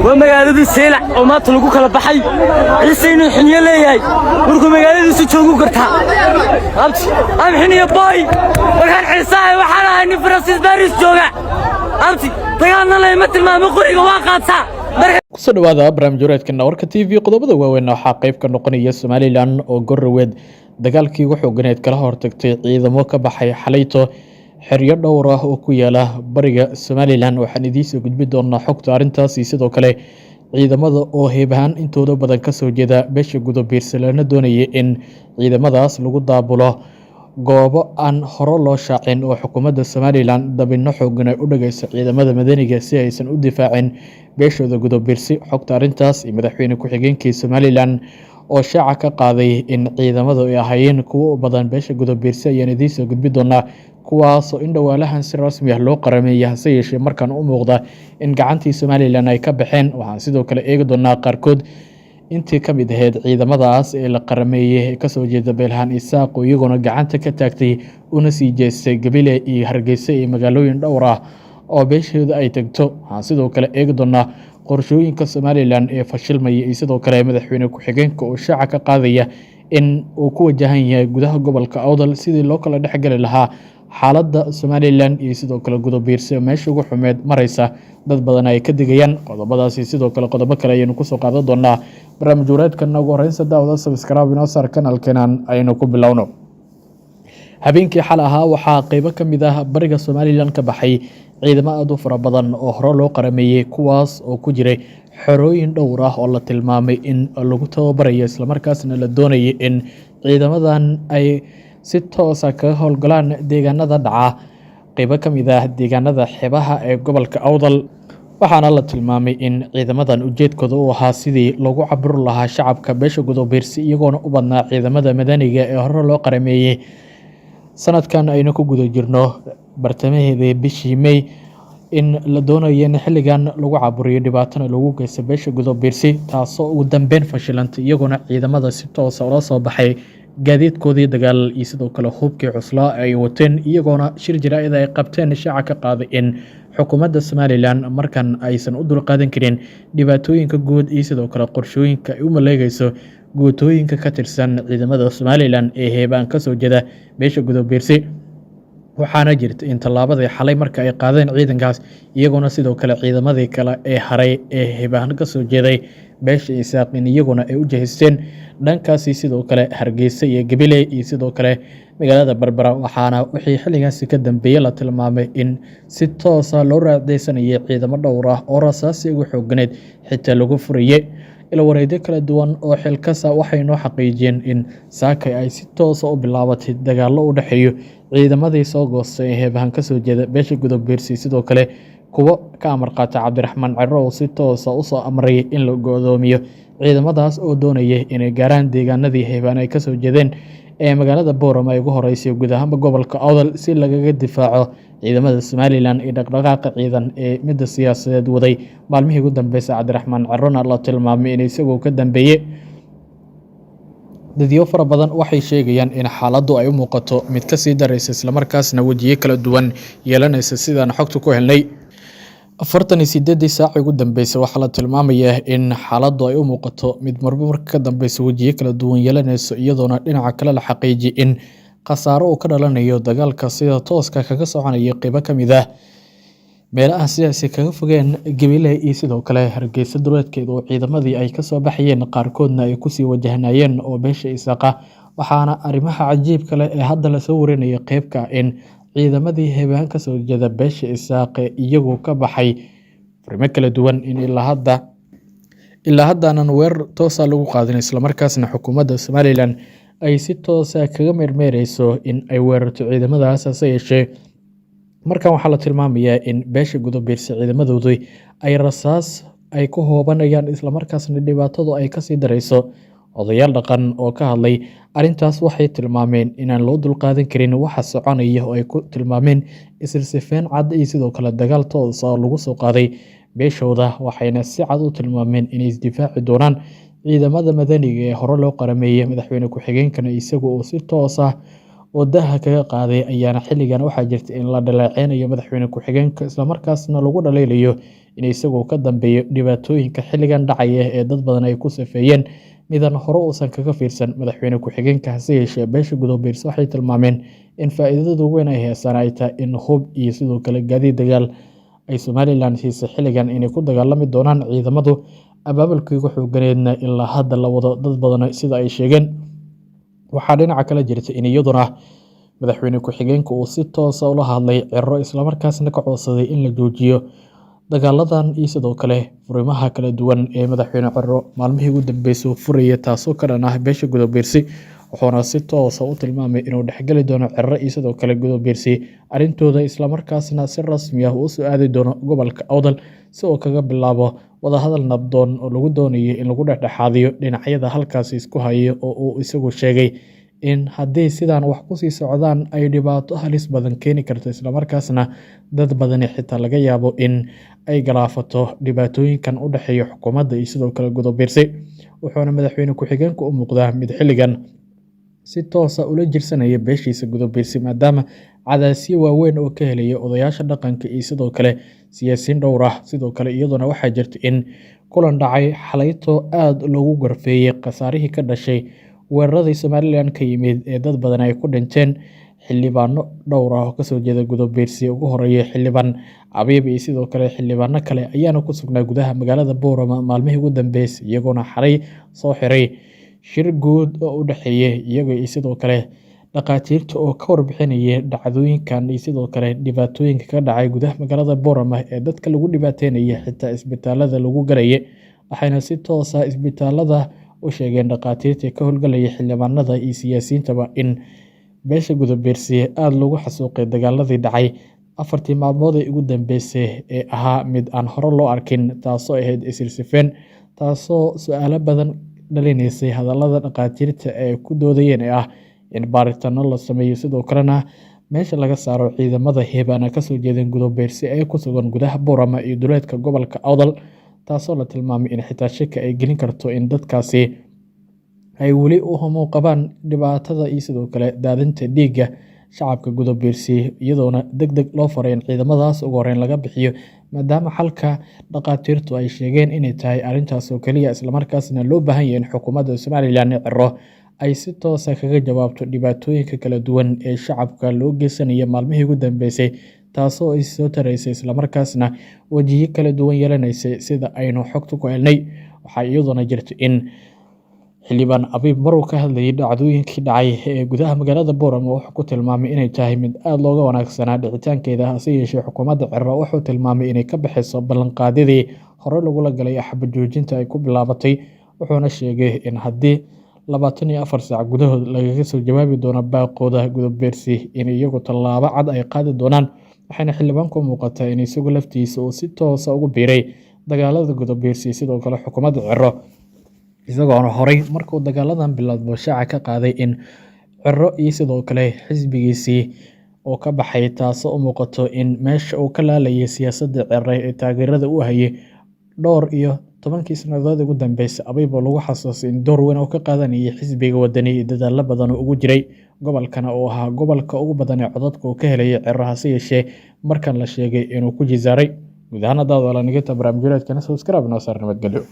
ومقالة سيلع وما تلقوا كلا بحي حسين حنية ليهاي وركو مقالة سجوجو قرتها أبتي أم حنية باي وكان حساي وحنا إني فرنسيس باريس جوجا أبتي طيارنا لا يمثل ما مقولي وواقعتها kusoo dhawaada barnaamijyadeedka warka TV qodobada waaweyn waxaa qayb ka noqonaya Somaliland oo gorweed dagaalkii wuxuu ganeed kala hortagtay ciidamo ka baxay xalayto xiriyo dhowr ah oo ku yaala bariga Somaliland waxaan idin soo gudbin doonaa xogta arintaas sidoo kale ciidamada oo heebahan intooda badan ka soo jeeda beesha gudo Beersalana doonayay in ciidamadaas lagu daabulo goobo aan hore loo shaacin oo xukuumadda Somaliland dabino xooggan ay u dhageyso ciidamada madaniga si aysan u difaacin beeshooda gudo Beersi xogta arintaas madaxweyne ku xigeenkii Somaliland oo shaaca ka qaaday in ciidamadu ay ahaayeen kuwa badan beesha gudo Beersi ayaan idin soo gudbin doonaa kuwaas oo in dhawaalahan si rasmi ah loo qarameeyay hase yeeshee markan u muuqda in gacantii Somaliland ay ka baxeen waxaan sidoo kale eegi doonaa qaarkood intii ka mid ahayd ciidamadaas ee la qarameeyay ka soo jeeda Beelhan Isaaq oo iyaguna gacanta ka taagtay una sii jeestay Gabiley iyo Hargeysa iyo magaalooyin dhowr ah oo beeshooda ay tagto waxaan sidoo kale eegi doonaa qorshooyinka Somaliland ee fashilmay iyo sidoo kale madaxweyne ku xigeenka oo shaaca ka qaadaya in uu ku wajahan yahay gudaha gobolka Awdal sidii loo kala dhaxgali lahaa xaaladda Somaliland iyo sidoo kale gudo Beersi meesha ugu xumeed maraysa dad badan ay ka digayaan qodobadaas sidoo kale qodobo kale ayaynu ku soo qaadan doonaa barnaamijyadeedkan ugu horreynta daawada subscribe inoo saar kanaalkeenan aynu ku bilowno habeenkii xal ahaa waxaa qaybo ka mid ah bariga Somaliland ka baxay ciidamo aad u fara badan oo hore loo qarameeyay kuwaas oo ku jiray xorooyin dhowr ah oo la tilmaamay in lagu tababarayo isla markaasna la doonayay in ciidamadan ay si toos ah kaga howlgalaan deegaanada dhaca qaybo ka mid ah deegaanada xeebaha ee gobolka Awdal waxaana la tilmaamay in ciidamadan ujeedkooda uu ahaa sidii lagu cabir lahaa shacabka beesha gudo Beersi iyagoona u badnaa ciidamada madaniga ee hore loo qarameeyay sanadkan aynu ku guda jirno bartamaheedii bishii May in la doonayo in xilligan lagu caburiyo dhibaatana lagu geysto beesha gudo Beersi taasoo ugu dambeyn fashilantay iyagoona ciidamada si toos ah ula soo baxay gaadiidkoodii dagaal iyo sidoo kale hubkii cuslaa ay wateen iyagoona shir jaraa'id ay qabteen shaaca ka qaaday in xukuumadda Somaliland markan aysan u dulqaadan karin dhibaatooyinka guud iyo sidoo kale qorshooyinka ay u maleegayso guutooyinka ka tirsan ciidamada Somaliland ee heebaan ka soo jeeda beesha gudo Beersi waxaana jirta in tallaabadii xalay marka ay qaadeen ciidankaas iyagoona sidoo kale ciidamadii kale ee haray ee heebaan ka soo jeeday beesha Isaaq in iyaguna ay u jeesteen dhankaasi sidoo kale Hargeysa iyo Gabiley iyo sidoo kale magaalada Berbera waxaana wixii xilligaas ka dambeeyay la tilmaamay in si toos ah loo raadeysanayay ciidamo dhowr ah oo rasaasi ugu xoogganeed xitaa lagu furiyay ila wareedyo kala duwan oo xilkasa waxay noo xaqiijiyeen in saakay ay si toos ah u bilaabatay dagaallo u dhaxeeyo ciidamadii soo goostay ee heebahan ka soo jeeda beesha gudo Beersi sidoo kale kuwa ka amar qaata Cabdiraxmaan Ciro oo si toos ah u soo amray in la go'doomiyo ciidamadaas oo doonayay inay gaaraan deegaanadii heebaan ay ka soo jeedeen ee magaalada Boorama ay ugu horeysay guud ahaan gobolka Awdal si lagaga difaaco ciidamada Somaliland ee dhaqdhaqaaqa ciidan ee midda siyaasadeed waday maalmihii ugu dambeysay Cabdiraxmaan Cirona la tilmaamay in isagoo ka dambeeyay dadyo fara badan waxay sheegayaan in xaaladdu ay u muuqato mid ka sii dareysa isla markaasna wajiyo kala duwan yeelanaysa sidaan xogta ku helnay 48 saac ugu dambeysay waxaa la tilmaamayaa in xaaladdu ay u muuqato mid marba marka ka dambeysay wajiyo kala duwan yeelanayso iyadoona dhinaca kale la xaqiijiyay in khasaaro uu ka dhalanayo dagaalka sida tooska kaga soconaya qaybo ka mid ah meelaha sidaasi kaga fogeen Gabiley iyo sidoo kale Hargeysa duleedkeeda oo ciidamadii ay ka soo baxayeen qaarkoodna ay ku sii wajahanayeen oo beesha Isaaq waxaana arrimaha cajiibka leh ee hadda la soo warinaya qaybka in ciidamadii heebaan ka soo jeeda beesha Isaaq iyagoo ka baxay farmo kala duwan in ilaa haddaanan weer toos ah lagu qaadin isla markaasna xukuumadda Somaliland ay si toos ah kaga meermeerayso in ay weerarto ciidamadaas hase yeeshee markan waxaa la tilmaamayaa in beesha gudo Beersi ciidamadoodu ay rasaas ay ku hoobanayaan isla markaasna dhibaatadu ay ka sii dareyso odayaal dhaqan oo ka hadlay arintaas waxay tilmaameen inaan loo dulqaadan karin waxa soconaya oo ay ku tilmaameen isirsiifeen cad iyo sidoo kale dagaal toos ah lagu soo qaaday beeshooda waxayna si cad u tilmaameen inay isdifaaci doonaan ciidamada madaniga ee hore loo qarameeyay madaxweyne ku xigeenkana isagu oo si toos ah oo daha kaga qaaday ayaana xilligan waxaa jirta in la dhaleeceynayo madaxweyne ku-xigeenka islamarkaasna lagu dhaliilayo in isagoo ka dambeeyo dhibaatooyinka xilligan dhacaya ee dad badan ay ku safeeyeen midan hore uusan kaga fiirsan madaxweyne ku-xigeenka. Hase yeeshee beesha Gudobiirsi waxay tilmaameen in faa'iidada weyn ay heestaan ay tahay in hub iyo sidoo kale gaadiid dagaal ay Somaliland siisay xilligan inay ku dagaalami doonaan ciidamadu abaabulkii xooganeedna ilaa hadda la wado dad badan sida ay sheegeen. Waxaa dhinaca kale jirta in iyaduna madaxweyne ku-xigeenka uu si toos ah ula hadlay Ciro islamarkaasna ka codsaday in la joojiyo dagaaladan iyo sidoo kale furimaha kala duwan ee madaxweyne Ciro maalmihii ugu dambeysay uu furayay, taasoo ka dhan ah beesha Gudobiirsi. Wuxuuna si toos ah u tilmaamay inuu dhexgali doono Ciro iyo sidoo kale Gudobiirsi arrintooda, islamarkaasna si rasmi ah u soo aadi doono gobolka Awdal si uu kaga bilaabo wadahadal nabdoon oo lagu doonayo in lagu dhexdhexaadiyo dhinacyada halkaasi isku haya, oo uu isagu sheegay in haddii sidaan wax ku sii socdaan ay dhibaato halis badan keeni karto, islamarkaasna dad badani xitaa laga yaabo in ay galaafato dhibaatooyinkan u dhexeeya xukuumadda iyo sidoo kale Gudobiirsi. Wuxuuna madaxweyne ku-xigeenku u muuqdaa mid xilligan si toos ah ula jirsanaya beeshiisa Gudobiirsi, maadaama cadaadisyo waaweyn oo ka helaya odayaasha dhaqanka iyo sidoo kale siyaasiyiin dhowr ah. Sidoo kale iyaduna waxaa jirta in kulan dhacay xalayto aad loogu gorfeeyey khasaarihii ka dhashay weeraradii Somaliland ka yimid ee dad badan ay ku dhinteen. Xildhibaano dhowr ah oo kasoo jeeda Gudobiirsi ugu horeeya xildhibaan Abiib iyo sidoo kale xildhibaano kale ayaana ku sugnaa gudaha magaalada Boorama maalmihii ugu dambeysay, iyagoona xalay soo xiray shir guud oo u dhexeeya iyaga iyo sidoo kale dhaqaatiirta oo ka warbixinaya dhacdooyinkan iyo sidoo kale dhibaatooyinka ka dhacay gudaha magaalada Boorama ee dadka lagu dhibaateynaya xitaa isbitaalada lagu galaya. Waxayna si toos ah isbitaalada u sheegeen dhaqaatiirta ka howlgalaya xildhibaanada iyo siyaasiyiintaba in beesha Gudobiirsi aad loogu xasuuqay dagaaladii dhacay 4 maalmood ee ugu dambeysay ee ahaa mid aan hore loo arkin, taasoo ahayd isirsifeen, taasoo su'aalo badan dhalinaysay. Hadallada dhaqaatiirta ee ku doodayeen ee ah in baaritaano la sameeyo sidoo kalena meesha laga saaro ciidamada heebana kasoo jeedeen Gudobiirsi ee ku sugan gudaha Boorama iyo duleedka gobolka Awdal, taasoo la tilmaamay in xitaa shaki ay gelin karto in dadkaasi ay weli u hamuun qabaan dhibaatada iyo sidoo kale daadinta dhiigga shacabka Gudobiirsi, iyadoona degdeg loo faray in ciidamadaas ugu horreyn laga bixiyo, maadaama xalka dhaqaatiirtu ay sheegeen inay tahay arrintaas oo keliya, islamarkaasna loo baahan yahay in xukuumadda Somaliland Ciro ay si toos ah kaga jawaabto dhibaatooyinka kala duwan ee shacabka loo geysanaya maalmihii ugu dambeysay, taasoo ay soo taraysay islamarkaasna wajiyo kala duwan yeelanaysay sida aynu xogta ku helnay. Waxaa iyaduna jirta in xildhibaan Abiib mar uu ka hadlayay dhacdooyinkii dhacay ee gudaha magaalada Boorama wuxuu ku tilmaamay inay tahay mid aad looga wanaagsanaa dhicitaankeeda. Hase yeeshee xukuumadda Ciro wuxuu tilmaamay inay ka bixiso ballanqaadyadii hore lagula galay xabad joojinta ay ku bilaabatay. Wuxuuna sheegay in haddii 24 saac gudahood lagaga soo jawaabi doono baaqooda Gudobiirsi in iyagu tallaabo cad ay qaadi doonaan. Waxayna xildhibaanku u muuqataa in isagu laftiisa uu si toos ah ugu biiray dagaalada Gudobiirsi sidoo kale xukuumadda Ciro, isagoona horey markuu dagaaladan bilaabmo shaaca ka qaaday in Ciro iyo sidoo kale xisbigiisii oo ka baxay, taasoo u muuqato in meesha uu ka laalayay siyaasadda Ciro ee taageerada u hayay dhowr iyo 10 sannadood ugu dambeysay. Abiib oo lagu xasuustay in door weyn oo ka qaadanayay xisbiga wadani iyo dadaalo badan oo ugu jiray gobolkana oo ahaa gobolka ugu badan ee codadka uu ka helay Ciro. Hase yeeshee markan la sheegay inuu ku jizaaray. Guud ahaan daawada la nigata barnaamijyadeedkana subscribe noo saar nabadgelyo.